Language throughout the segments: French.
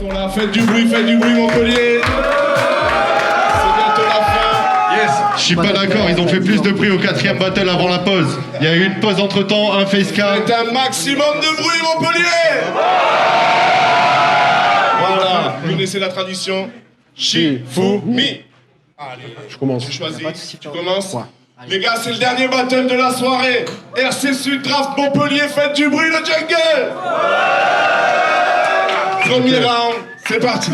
sont là, faites du bruit Montpellier. C'est bientôt la fin. Yes, je suis pas d'accord, ils ont fait plus de bruit au 4e battle avant la pause. Il y a eu une pause entre temps, un facecam. Faites un maximum de bruit Montpellier. Voilà, vous connaissez la tradition. Shifumi. Allez, Je commence. tu choisis, tu commences. Les gars, c'est le dernier battle de la soirée. RC Sud Draft Montpellier, faites du bruit le jungle. Premier round, c'est parti.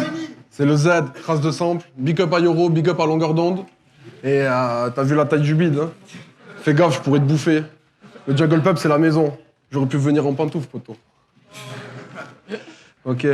C'est le Z, trace de sample. Big up à Yoro, big up à longueur d'onde. Et t'as vu la taille du bide, hein? Fais gaffe, je pourrais te bouffer. Le Jungle Pub, c'est la maison. J'aurais pu venir en pantoufle, poto. Ok.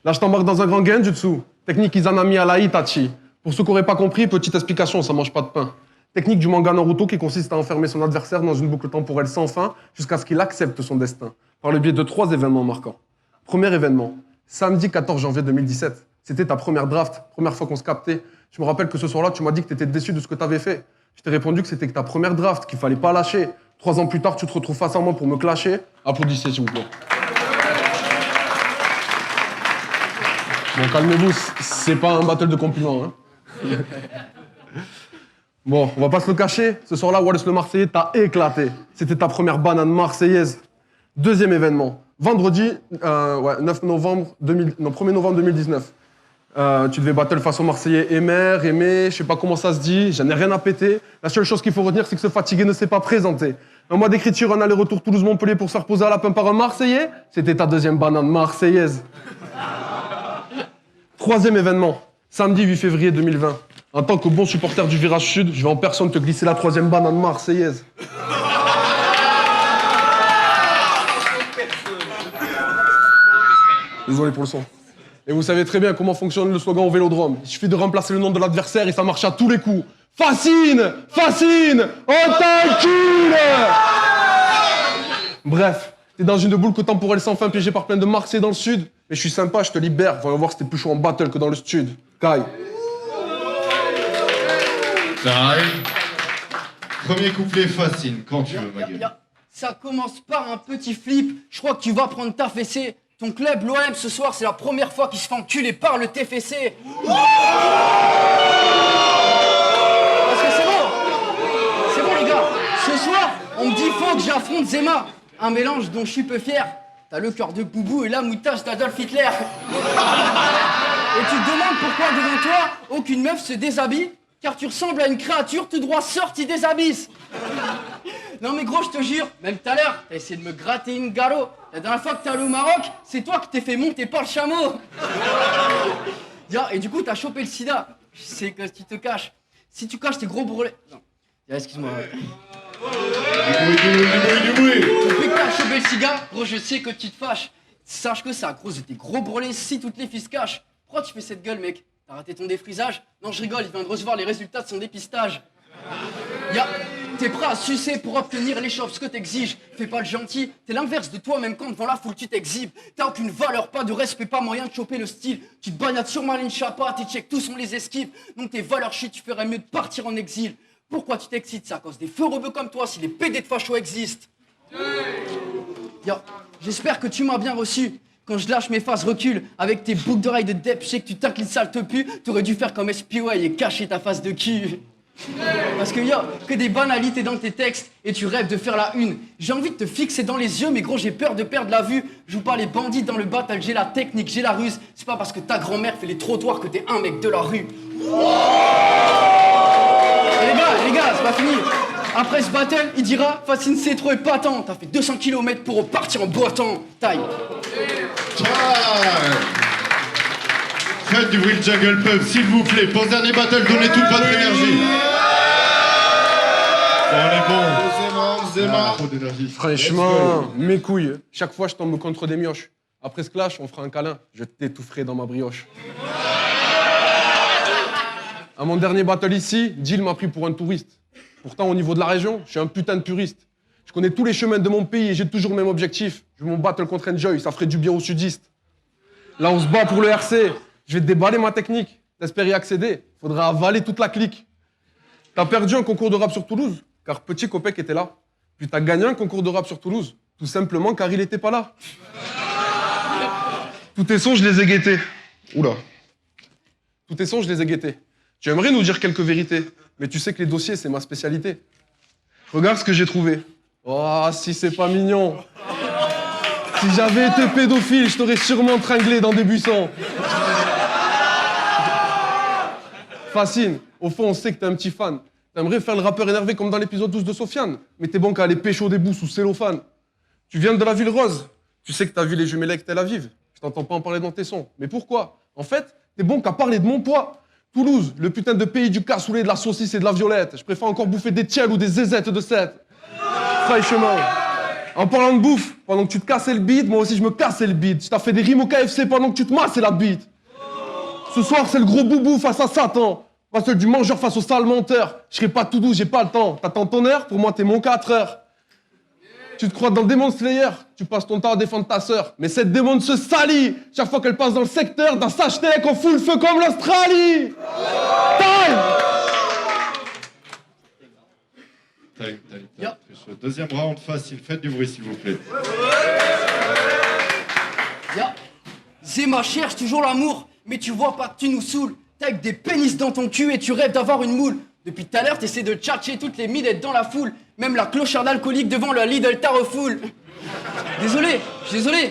Là, je t'embarque dans un grand genjutsu. Technique Izanami à la Itachi. Pour ceux qui n'auraient pas compris, petite explication, ça mange pas de pain. Technique du manga Naruto qui consiste à enfermer son adversaire dans une boucle temporelle sans fin jusqu'à ce qu'il accepte son destin, par le biais de 3 événements marquants. Premier événement, samedi 14 janvier 2017. C'était ta première draft, première fois qu'on se captait. Je me rappelle que ce soir-là, tu m'as dit que tu étais déçu de ce que tu avais fait. Je t'ai répondu que c'était que ta première draft, qu'il fallait pas lâcher. 3 ans plus tard, tu te retrouves face à moi pour me clasher. Applaudissez, s'il vous plaît. Bon, calmez-vous, c'est pas un battle de compliments, hein. Bon, on va pas se le cacher. Ce soir-là, Wallace le Marseillais t'a éclaté. C'était ta première banane marseillaise. Deuxième événement. Vendredi, 1er novembre 2019. Tu devais battle face au Marseillais Aimé, je sais pas comment ça se dit, j'en ai rien à péter. La seule chose qu'il faut retenir, c'est que ce fatigué ne s'est pas présenté. Un mois d'écriture, un aller-retour Toulouse-Montpellier pour se faire poser à la pin par un Marseillais, c'était ta deuxième banane marseillaise. Troisième événement, samedi 8 février 2020. En tant que bon supporter du Virage Sud, je vais en personne te glisser la troisième banane marseillaise. Désolé pour le son. Et vous savez très bien comment fonctionne le slogan au Vélodrome. Il suffit de remplacer le nom de l'adversaire et ça marche à tous les coups. Fascine! Fascine! On t'encule! Bref, t'es dans une boule temporelle sans fin piégée par plein de Marseillais dans le sud. Mais je suis sympa, je te libère. Voyons voir si t'es plus chaud en battle que dans le stud. Kai. Ça arrive. Premier couplet fascine, quand tu veux, ma gueule. Ça commence par un petit flip. Je crois que tu vas prendre ta fessée. Ton club, l'OM, ce soir, c'est la première fois qu'il se fait enculer par le TFC. Parce que c'est bon. C'est bon, les gars. Ce soir, on me dit faut que j'affronte Zema. Un mélange dont je suis peu fier. T'as le cœur de Boubou et la moustache d'Adolf Hitler. Et tu te demandes pourquoi devant toi, aucune meuf se déshabille. Car tu ressembles à une créature tout droit sortie des abysses. Non mais gros, je te jure, même tout à l'heure, t'as essayé de me gratter une galo. La dernière fois que t'es allé au Maroc, c'est toi qui t'es fait monter par le chameau. Et du coup, t'as chopé le sida. Je sais que tu te caches. Si tu caches tes gros brûlés... Non, excuse-moi. Du bruit. Depuis que t'as chopé le cigare, gros, je sais que tu te fâches. Sache que c'est à cause de tes gros brûlés si toutes les filles se cachent. Pourquoi tu fais cette gueule, mec? T'as raté ton défrisage? Non, je rigole, il vient de recevoir les résultats de son dépistage. T'es prêt à sucer pour obtenir les choses que t'exiges. Fais pas le gentil, t'es l'inverse de toi-même quand devant la foule tu t'exhibes. T'as aucune valeur, pas de respect, pas moyen de choper le style. Tu te bagnades sur Marlène Chapa, tes checks tous on les esquive. Donc tes valeurs shit, tu ferais mieux de partir en exil. Pourquoi tu t'excites? C'est à cause des feux rebeux comme toi si les PD de facho existent. J'espère que tu m'as bien reçu. Quand je lâche mes faces recul, avec tes boucles d'oreilles de dep, je sais que tu t'inclines sale te pue. T'aurais dû faire comme SPY et cacher ta face de cul. Parce que que des banalités dans tes textes et tu rêves de faire la une. J'ai envie de te fixer dans les yeux, mais gros, j'ai peur de perdre la vue. Joue pas les bandits dans le battle, j'ai la technique, j'ai la ruse. C'est pas parce que ta grand-mère fait les trottoirs que t'es un mec de la rue. Et les gars, c'est pas fini. Après ce battle, il dira Fascine, c'est trop épatant. T'as fait 200 km pour repartir en boitant. Taille. Faites du bruit le Jungle Pub, s'il vous plaît. Pour ce dernier battle, donnez toute votre énergie. On est bon. Zema. Trop d'énergie. Franchement, mes couilles. Chaque fois, je tombe contre des mioches. Après ce clash, on fera un câlin. Je t'étoufferai dans ma brioche. À mon dernier battle ici, Jill m'a pris pour un touriste. Pourtant, au niveau de la région, je suis un putain de puriste. Je connais tous les chemins de mon pays et j'ai toujours le même objectif. Je veux mon battle contre Enjoy, ça ferait du bien aux sudistes. Là, on se bat pour le RC. Je vais te déballer ma technique. T'espères y accéder, faudra avaler toute la clique. T'as perdu un concours de rap sur Toulouse, car Petit Copec était là. Puis t'as gagné un concours de rap sur Toulouse, tout simplement car il était pas là. Tous tes sons, je les ai guettés. Oula. Tous tes sons, je les ai guettés. Tu aimerais nous dire quelques vérités, mais tu sais que les dossiers, c'est ma spécialité. Regarde ce que j'ai trouvé. Oh, si c'est pas mignon. Si j'avais été pédophile, je t'aurais sûrement tringlé dans des buissons. Fascine. Au fond, on sait que t'es un petit fan. T'aimerais faire le rappeur énervé comme dans l'épisode 12 de Sofiane, mais t'es bon qu'à aller pécho des bouts sous cellophane. Tu viens de la ville rose. Tu sais que t'as vu les jumellecs Tel Aviv. Je t'entends pas en parler dans tes sons. Mais pourquoi? En fait, t'es bon qu'à parler de mon poids. Toulouse, le putain de pays du cassoulet, de la saucisse et de la violette. Je préfère encore bouffer des tiels ou des zézettes de 7. Fraîchement. En parlant de bouffe, pendant que tu te cassais le bide, moi aussi je me cassais le bide. Tu t'as fait des rimes au KFC pendant que tu te massais la bite. Ce soir, c'est le gros boubou face à Satan. Pas seul du mangeur face au sale menteur. Je serai pas tout doux, j'ai pas le temps. T'attends ton heure, pour moi t'es mon 4 heures. Tu te crois dans Demon Slayer, tu passes ton temps à défendre ta sœur. Mais cette démon se salit chaque fois qu'elle passe dans le secteur d'un sage-tech en full feu comme l'Australie. Time. Time. Deuxième round facile, faites du bruit s'il vous plaît. Zema cherche toujours l'amour, mais tu vois pas que tu nous saoules. T'as avec des pénis dans ton cul et tu rêves d'avoir une moule. Depuis tout à l'heure, t'essaies de tchatcher toutes les minettes dans la foule. Même la clocharde alcoolique devant le Lidl t'a refoule. Désolé,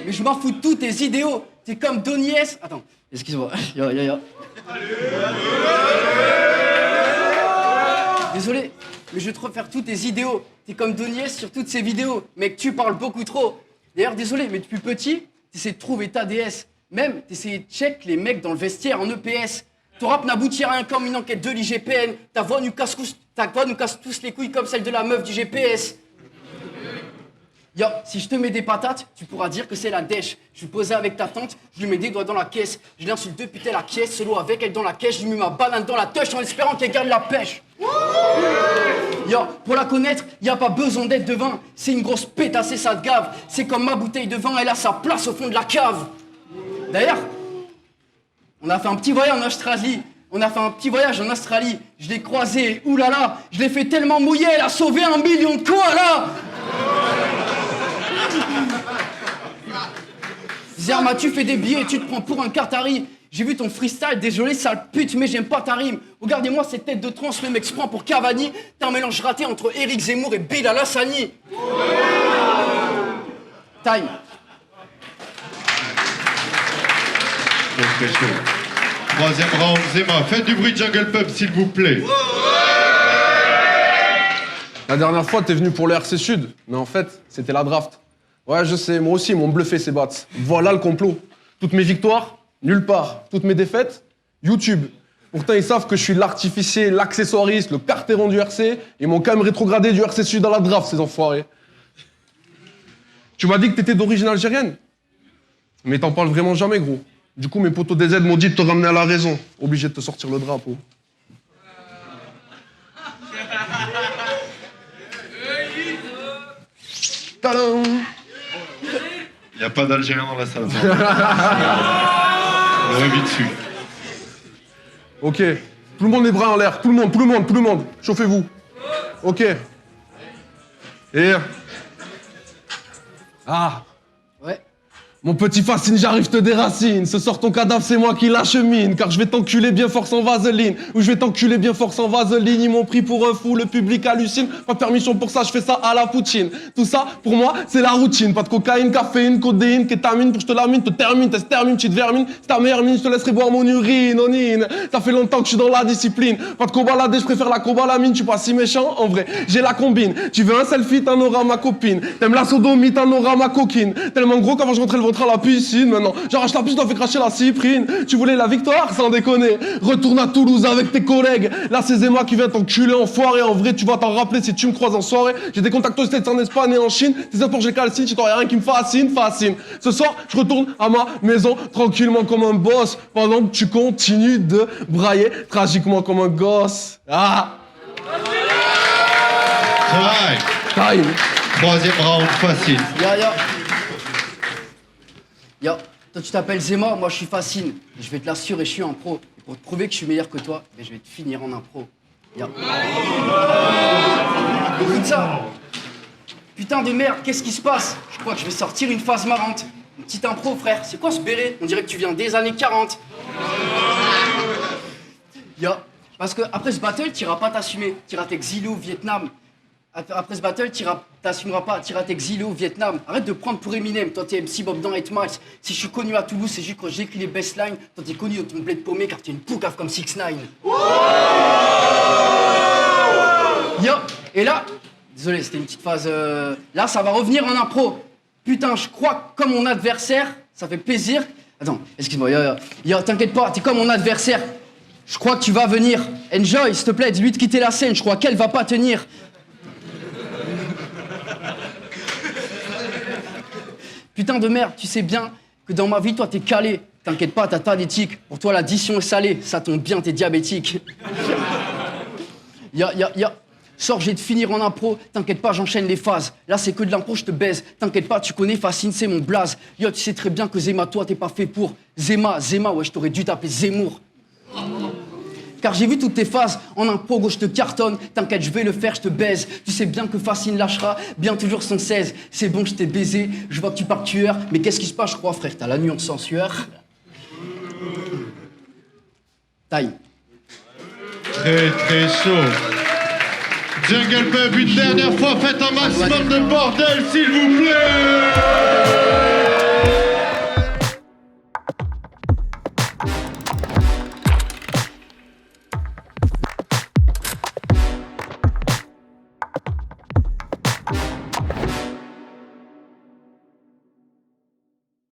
mais je m'en fous de tous tes idéaux. T'es comme Donny S. Attends, excuse-moi. Désolé, mais je vais te refaire tous tes idéaux. T'es comme Donny S sur toutes ces vidéos. Mec, tu parles beaucoup trop. D'ailleurs, désolé, mais depuis petit, t'essaies de trouver ta déesse. Même, t'essayes de check les mecs dans le vestiaire en EPS. Ton rap n'aboutit à rien comme une enquête de l'IGPN. Ta voix nous casse tous les couilles comme celle de la meuf du GPS. Si je te mets des patates, tu pourras dire que c'est la dèche. Je suis posé avec ta tante, je lui mets des doigts dans la caisse. Je l'insulte depuis la caisse, solo avec elle dans la caisse. Je lui mets ma banane dans la touche en espérant qu'elle garde la pêche. Pour la connaître, y a pas besoin d'être devin. C'est une grosse pétasse et ça te gave. C'est comme ma bouteille de vin, elle a sa place au fond de la cave. D'ailleurs, on a fait un petit voyage en Australie. Je l'ai croisé, oulala, je l'ai fait tellement mouiller, elle a sauvé 1 million de koalas. Zerma, tu fais des billets, tu te prends pour un Qatari. J'ai vu ton freestyle, désolé sale pute, mais j'aime pas ta rime. Regardez-moi cette tête de trans, le mec se prend pour Cavani. T'as un mélange raté entre Eric Zemmour et Bilal Hassani. Time. Très chaud. Troisième round, Zema, faites du bruit de Jungle Pub s'il vous plaît. La dernière fois, t'es venu pour le RC Sud, mais en fait, c'était la draft. Ouais, je sais, moi aussi, ils m'ont bluffé ces bats. Voilà le complot. Toutes mes victoires, nulle part. Toutes mes défaites, YouTube. Pourtant, ils savent que je suis l'artificier, l'accessoiriste, le carteron du RC. Ils m'ont quand même rétrogradé du RC Sud à la draft, ces enfoirés. Tu m'as dit que t'étais d'origine algérienne? Mais t'en parles vraiment jamais, gros. Du coup, mes potos des aides m'ont dit de te ramener à la raison. Obligé de te sortir le drapeau. Tadam! Il n'y a pas d'Algérien dans la salle. On aurait vu dessus. Ok. Tout le monde les bras en l'air. Tout le monde. Chauffez-vous. Ok. Et... Ah. Ouais. Mon petit Fascine, j'arrive te déracine. Ce soir ton cadavre, c'est moi qui l'achemine. Car je vais t'enculer bien fort sans vaseline. Ou je vais t'enculer bien fort sans vaseline. Ils m'ont pris pour un fou, le public hallucine. Pas de permission pour ça, je fais ça à la poutine. Tout ça, pour moi, c'est la routine. Pas de cocaïne, caféine, codéine, kétamine. Pour que je te lamine, te termine, petite vermine. C'est ta meilleure mine, je te laisserai boire mon urine, onine. Ça fait longtemps que je suis dans la discipline. Pas de cobaladé, je préfère la cobalamine. Tu pas si méchant, en vrai, j'ai la combine. Tu veux un selfie, t'en auras ma copine. T'aimes la sodomie, t'en auras ma coquine. Tellement gros qu'avant je rentrais le ventre à la piscine. Maintenant, j'arrache la piste, je dois faire cracher la cyprine. Tu voulais la victoire, sans déconner. Retourne à Toulouse avec tes collègues. Là, c'est moi qui viens t'enculer enfoiré. En vrai, tu vas t'en rappeler si tu me croises en soirée. J'ai des contacts aux States, en Espagne et en Chine. Tes apports, j'ai calcine, tu t'aurais rien qui me fascine. Ce soir, je retourne à ma maison tranquillement comme un boss. Pendant que tu continues de brailler tragiquement comme un gosse. Ah! Time. Troisième round facile. Toi tu t'appelles Zema, moi je suis Fascine. Je vais te l'assurer, je suis un pro. Et pour te prouver que je suis meilleur que toi, je vais te finir en impro. Écoute ça. Putain de merde, qu'est-ce qui se passe? Je crois que je vais sortir une phase marrante. Une petite impro, frère. C'est quoi ce béret? On dirait que tu viens des années 40. Parce que après ce battle, t'iras pas t'assumer. T'iras t'exiler au Vietnam. Après ce battle, t'assumeras pas. T'iras t'exiler au Vietnam. Arrête de prendre pour Eminem. Toi, t'es MC Bob dans 8 Miles. Si je suis connu à Toulouse, c'est juste quand j'écris les best lines. Toi, t'es connu dans ton bled paumé car t'es une poucave comme 6ix9ine. Et là, désolé, c'était une petite phase. Là, ça va revenir en impro. Putain, je crois que comme mon adversaire, ça fait plaisir. Attends, excuse-moi, t'inquiète pas, t'es comme mon adversaire. Je crois que tu vas venir. Enjoy, s'il te plaît, dis-lui de quitter la scène. Je crois qu'elle va pas tenir. Putain de merde, tu sais bien que dans ma vie, toi, t'es calé. T'inquiète pas, t'as tas d'éthique. Pour toi, l'addition est salée. Ça tombe bien, t'es diabétique. Sors, j'ai de finir en impro. T'inquiète pas, j'enchaîne les phases. Là, c'est que de l'impro, je te baise. T'inquiète pas, tu connais Fascine, c'est mon blaze. Tu sais très bien que Zema, toi, t'es pas fait pour. Zema, ouais, je t'aurais dû t'appeler Zemmour. Car j'ai vu toutes tes phases. En impro, gauche, je te cartonne. T'inquiète, je vais le faire, je te baise. Tu sais bien que Fascine lâchera bien toujours son 16. C'est bon, je t'ai baisé. Je vois que tu pars tueur. Mais qu'est-ce qui se passe, je crois, frère? T'as la nuance en sueur. Taille. Très très chaud. Jungle Pub, une dernière fois, faites un maximum de bordel, s'il vous plaît.